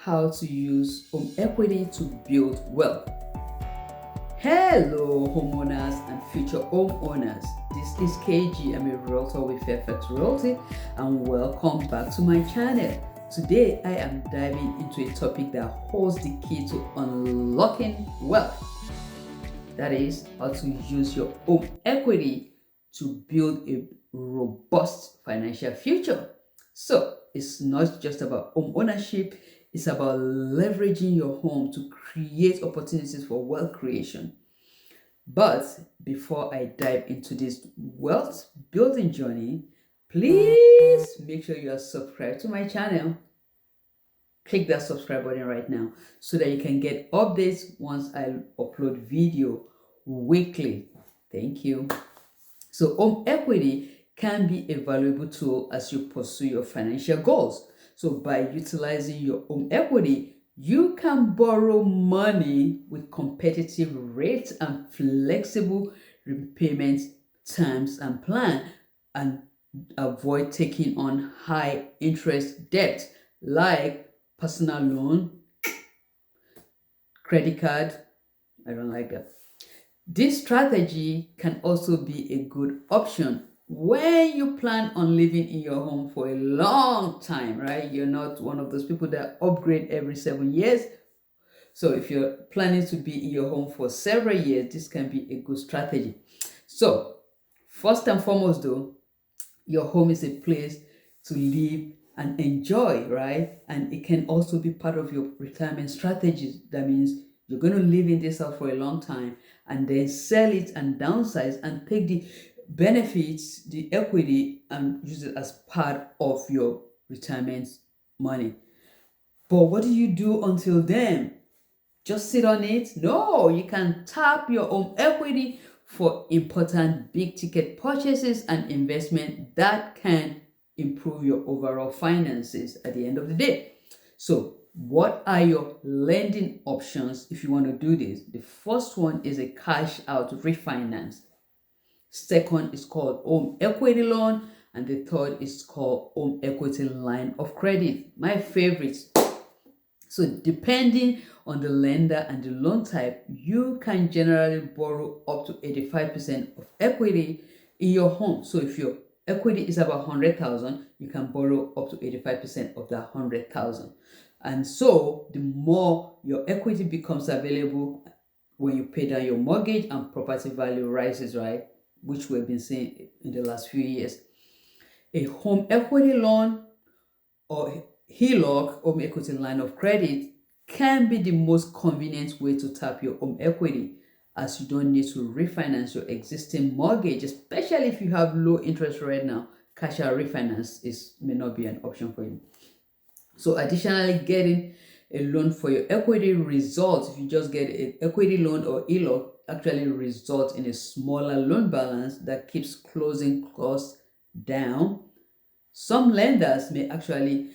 how to use home equity to build wealth. Hello, homeowners and future homeowners. This is KG. I'm a realtor with Fairfax Realty, and welcome back to my channel. Today, I am diving into a topic that holds the key to unlocking wealth. That is, how to use your home equity to build a robust financial future. So, it's not just about home ownership, it's about leveraging your home to create opportunities for wealth creation. But before I dive into this wealth building journey, please make sure you are subscribed to my channel. Click that subscribe button right now so that you can get updates once I upload video weekly. Thank you. So home equity can be a valuable tool as you pursue your financial goals. So by utilizing your home equity, you can borrow money with competitive rates and flexible repayment terms and plan, and avoid taking on high interest debt like personal loan, credit card. I don't like that. This strategy can also be a good option when you plan on living in your home for a long time, right? You're not one of those people that upgrade every 7 years. So if you're planning to be in your home for several years, this can be a good strategy. So first and foremost though, your home is a place to live and enjoy, right? And it can also be part of your retirement strategies. That means you're going to live in this house for a long time and then sell it and downsize and take the benefits, the equity, and use it as part of your retirement money. But what do you do until then? Just sit on it? No, you can tap your home equity for important big ticket purchases and investment that can improve your overall finances at the end of the day. So what are your lending options if you want to do this? The first one is a cash out refinance. Second is called home equity loan, and the third is called home equity line of credit. My favorites. So depending on the lender and the loan type, you can generally borrow up to 85% of equity in your home. So if your equity is about 100,000, you can borrow up to 85% of that 100,000. And so the more your equity becomes available when you pay down your mortgage and property value rises, right? Which we've been seeing in the last few years. A home equity loan or HELOC, home equity line of credit, can be the most convenient way to tap your home equity, as you don't need to refinance your existing mortgage, especially if you have low interest right now. Cash out refinance may not be an option for you. So additionally, getting a loan for your equity results, if you just get an equity loan or HELOC, actually results in a smaller loan balance that keeps closing costs down. Some lenders may actually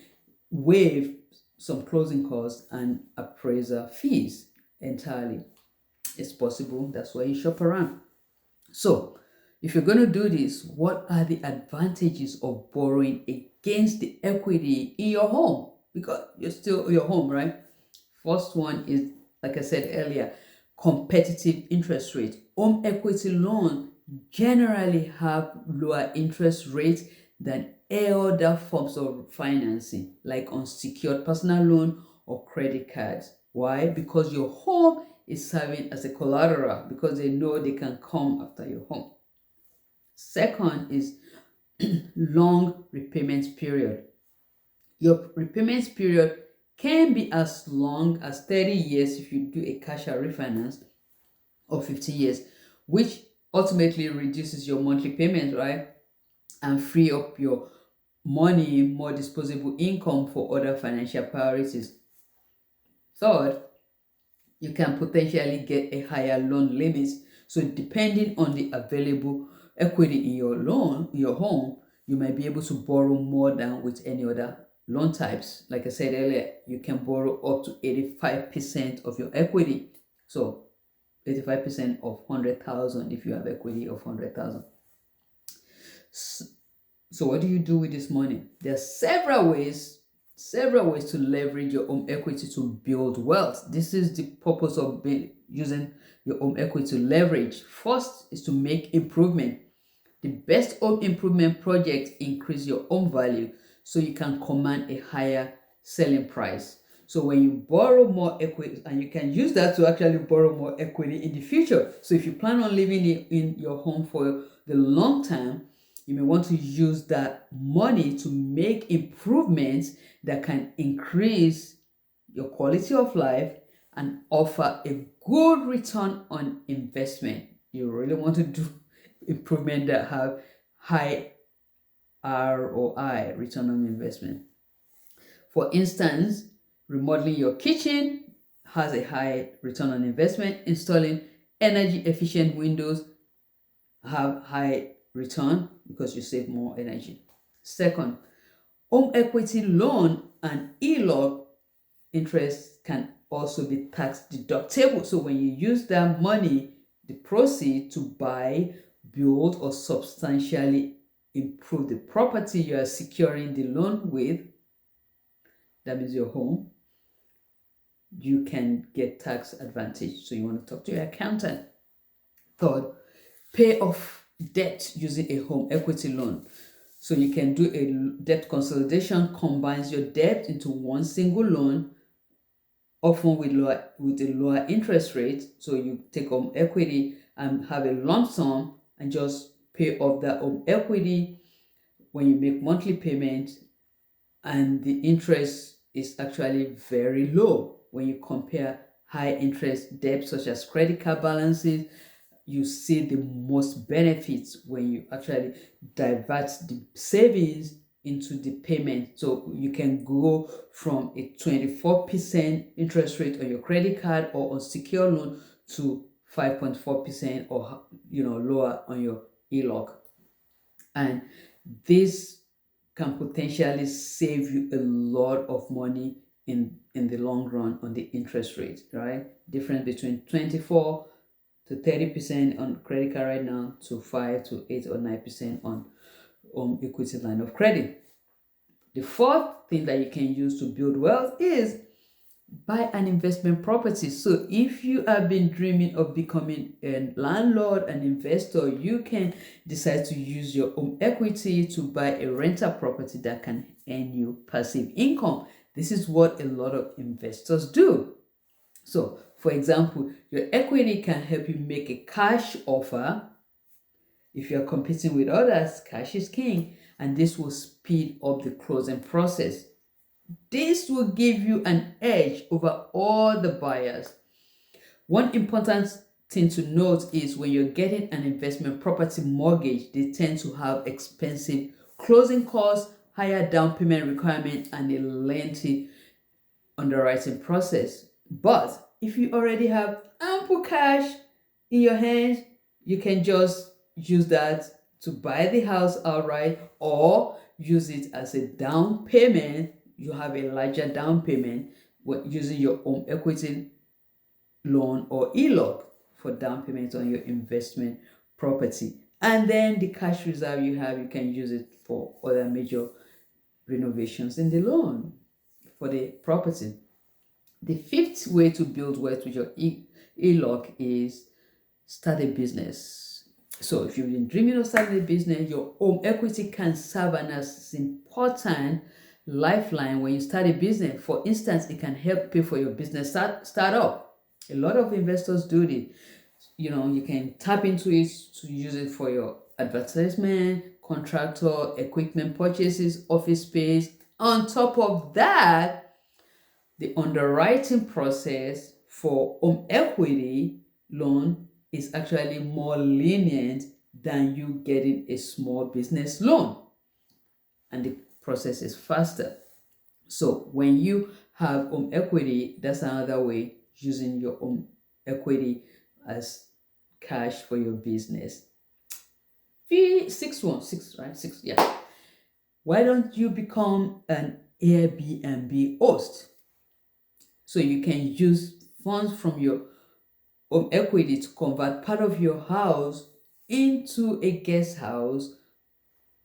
waive some closing costs and appraiser fees entirely. It's possible. That's why you shop around. So if you're going to do this, what are the advantages of borrowing against the equity in your home? Because you're still your home, right? First one is, like I said earlier, competitive interest rate. Home equity loans generally have lower interest rates than other forms of financing, like unsecured personal loan or credit cards. Why? Because your home is serving as a collateral, because they know they can come after your home. Second is long repayment period. Your repayment period can be as long as 30 years if you do a cash out refinance, or 50 years, which ultimately reduces your monthly payments, right? And free up your money, more disposable income for other financial priorities. Third, you can potentially get a higher loan limit. So depending on the available equity in your loan, your home, you might be able to borrow more than with any other loan types. Like I said earlier, you can borrow up to 85% of your equity. So 85% of 100,000 if you have equity of 100,000. So what do you do with this money? There are several ways several ways to leverage your home equity to build wealth. This is the purpose of using your home equity to leverage. First is to make improvement. The best home improvement projects increase your home value so you can command a higher selling price. So when you borrow more equity, and you can use that to actually borrow more equity in the future. So if you plan on living in your home for the long term, you may want to use that money to make improvements that can increase your quality of life and offer a good return on investment. You really want to do improvement that have high ROI, return on investment. For instance, remodeling your kitchen has a high return on investment. Installing energy efficient windows have high return because you save more energy. Second, home equity loan and HELOC interest can also be tax deductible. So when you use that money, the proceed to buy, build, or substantially improve the property you are securing the loan with, that means your home, you can get tax advantage. So you want to talk to your accountant. Third, pay off debt using a home equity loan. So you can do a debt consolidation, combines your debt into one single loan, often with a lower interest rate. So you take home equity and have a lump sum and just pay off that home equity when you make monthly payment, and the interest is actually very low when you compare high interest debt such as credit card balances. You see the most benefits when you actually divert the savings into the payment. So you can go from a 24% interest rate on your credit card or on secure loan to 5.4% or lower on your HELOC. And this can potentially save you a lot of money in the long run on the interest rate, right? Difference between 24 to 30% on credit card right now to 5 to 8 or 9% on equity line of credit. The fourth thing that you can use to build wealth is buy an investment property. So if you have been dreaming of becoming a landlord, an investor, you can decide to use your home equity to buy a rental property that can earn you passive income. This is what a lot of investors do. So for example, your equity can help you make a cash offer. If you're competing with others, cash is king, and this will speed up the closing process. This will give you an edge over all the buyers. One important thing to note is when you're getting an investment property mortgage, they tend to have expensive closing costs, higher down payment requirements, and a lengthy underwriting process. But if you already have ample cash in your hands, you can just use that to buy the house outright or use it as a down payment. You have a larger down payment using your home equity loan or HELOC for down payment on your investment property. And then the cash reserve you have, you can use it for other major renovations in the loan for the property. The fifth way to build wealth with your HELOC is start a business. So if you've been dreaming of starting a business, your home equity can serve as an important lifeline when you start a business. For instance, it can help pay for your business startup. A lot of investors do this. You can tap into it to use it for your advertisement, contractor, equipment purchases, office space. On top of that, the underwriting process for home equity loan is actually more lenient than you getting a small business loan, and the process is faster. So when you have home equity, that's another way using your home equity as cash for your business. Six, right? Six, yeah. Why don't you become an Airbnb host? So you can use funds from your home equity to convert part of your house into a guest house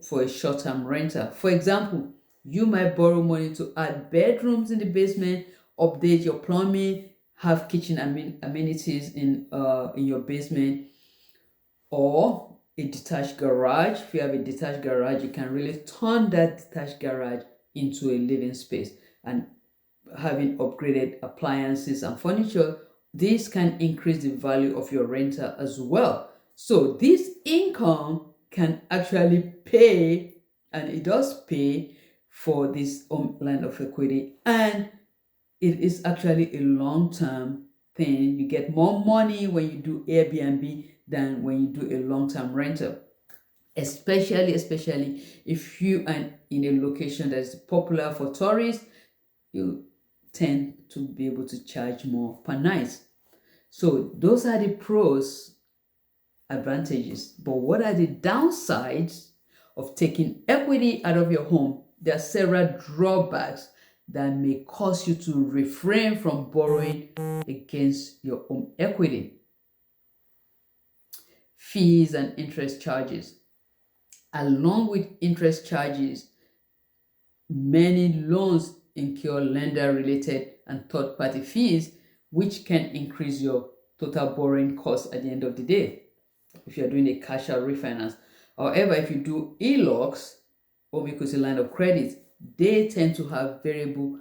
for a short-term rental. For example, You might borrow money to add bedrooms in the basement, update your plumbing, have kitchen amenities in your basement, or a detached garage. If you have a detached garage, you can really turn that detached garage into a living space. And having upgraded appliances and furniture, this can increase the value of your rental as well. So this income can actually pay, and it does pay for this line of equity, and it is actually a long-term thing. You get more money when you do Airbnb than when you do a long-term rental, especially if you are in a location that is popular for tourists. You tend to be able to charge more per night. So those are the pros, advantages. But what are the downsides of taking equity out of your home? There are several drawbacks that may cause you to refrain from borrowing against your home equity. Fees and interest charges. Along with interest charges, many loans incur lender-related and third-party fees, which can increase your total borrowing cost at the end of the day if you're doing a cash out refinance. However, if you do ELOCs, or because a line of credit, they tend to have variable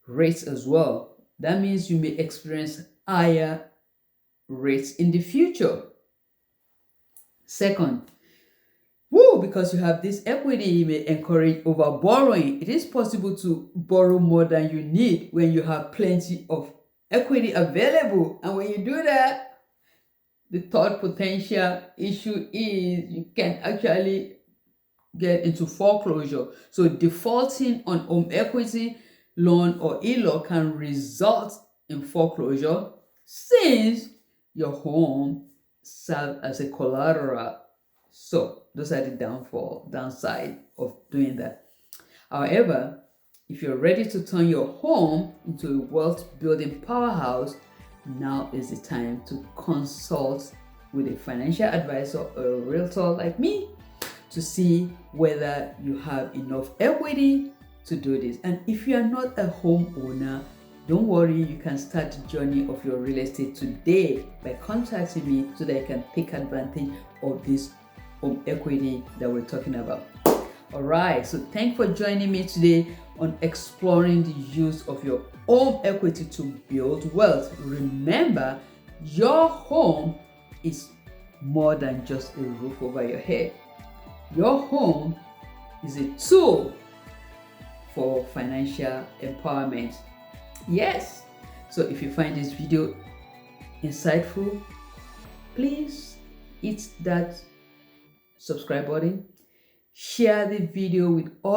rates as well. That means you may experience higher rates in the future. Second, because you have this equity, you may encourage over borrowing. It is possible to borrow more than you need when you have plenty of equity available. And when you do that, the third potential issue is you can actually get into foreclosure. So defaulting on home equity loan or ELOC can result in foreclosure, since your home serves as a collateral. So those are the downside of doing that. However, if you're ready to turn your home into a wealth building powerhouse, now is the time to consult with a financial advisor or a realtor like me to see whether you have enough equity to do this. And if you are not a homeowner, don't worry, you can start the journey of your real estate today by contacting me so that you can take advantage of this home equity that we're talking about. All right, so thanks for joining me today on exploring the use of your home equity to build wealth. Remember, your home is more than just a roof over your head. Your home is a tool for financial empowerment. Yes. So if you find this video insightful, please hit that subscribe button, share the video with others.